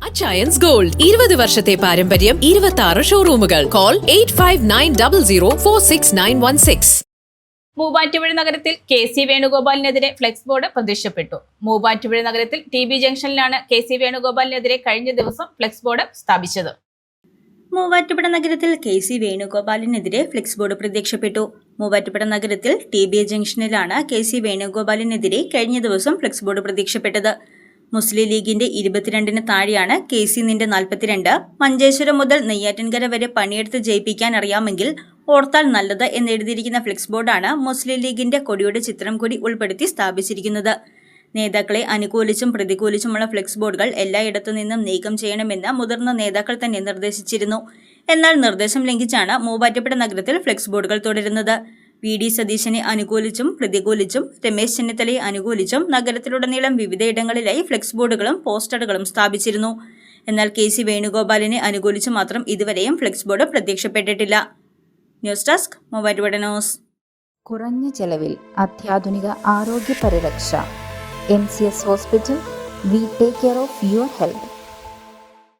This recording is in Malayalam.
അച്ചയൻസ് ഗോൾഡ് 20 വർഷത്തെ പാരമ്പര്യം, 26 ഷോറൂമുകൾ. കോൾ 8590046916. മൂവാറ്റുപുഴ നഗരത്തിൽ KC വേണുഗോപാലിനെതിരെ ഫ്ലെക്സ് ബോർഡ് പ്രത്യക്ഷപ്പെട്ടു. മൂവാറ്റുപുഴ നഗരത്തിൽ TB ജംഗ്ഷനിലാണ് KC വേണുഗോപാലിനെതിരെ കഴിഞ്ഞ ദിവസം ഫ്ലെക്സ് ബോർഡ് സ്ഥാപിച്ചത്. മൂവാറ്റുപുഴ നഗരത്തിൽ KC വേണുഗോപാലിനെതിരെ ഫ്ലെക്സ് ബോർഡ് പ്രത്യക്ഷപ്പെട്ടു. മൂവാറ്റുപുഴ നഗരത്തിൽ TB ജംഗ്ഷനിലാണ് KC വേണുഗോപാലിനെതിരെ കഴിഞ്ഞ ദിവസം ഫ്ലെക്സ് ബോർഡ് പ്രത്യക്ഷപ്പെട്ടത്. മുസ്ലിം ലീഗിന്റെ 22-ന് താഴെയാണ് KC നിന്റെ 42. മഞ്ചേശ്വരം മുതൽ നെയ്യാറ്റിൻകര വരെ പണിയെടുത്ത് ജയിപ്പിക്കാൻ അറിയാമെങ്കിൽ ഓർത്താൽ നല്ലത് എന്നെഴുതിയിരിക്കുന്ന ഫ്ലെക്സ് ബോർഡാണ് മുസ്ലിം ലീഗിന്റെ കൊടിയുടെ ചിത്രം കൂടി ഉൾപ്പെടുത്തി സ്ഥാപിച്ചിരിക്കുന്നത്. നേതാക്കളെ അനുകൂലിച്ചും പ്രതികൂലിച്ചുമുള്ള ഫ്ലെക്സ് ബോർഡുകൾ എല്ലായിടത്തു നിന്നും നീക്കം ചെയ്യണമെന്ന് മുതിർന്ന നേതാക്കൾ തന്നെ നിർദ്ദേശിച്ചിരുന്നു. എന്നാൽ നിർദ്ദേശം ലംഘിച്ചാണ് മൂവാറ്റുപുഴ നഗരത്തിൽ ഫ്ലെക്സ് ബോർഡുകൾ തുടരുന്നത്. VD സതീശനെ അനുകൂലിച്ചും പ്രതികൂലിച്ചും രമേശ് ചെന്നിത്തലയെ അനുകൂലിച്ചും നഗരത്തിലുടനീളം വിവിധയിടങ്ങളിലായി ഫ്ലെക്സ് ബോർഡുകളും പോസ്റ്ററുകളും സ്ഥാപിച്ചിരുന്നു. എന്നാൽ KC വേണുഗോപാലിനെ അനുകൂലിച്ച് മാത്രം ഇതുവരെയും ഫ്ലെക്സ് ബോർഡ് പ്രത്യക്ഷപ്പെട്ടിട്ടില്ല. News desk Muvattupuzha news. കുറഞ്ഞ ചെലവിൽ അത്യാധുനിക ആരോഗ്യ പരിരക്ഷ. MCS hospital. We take care of your health.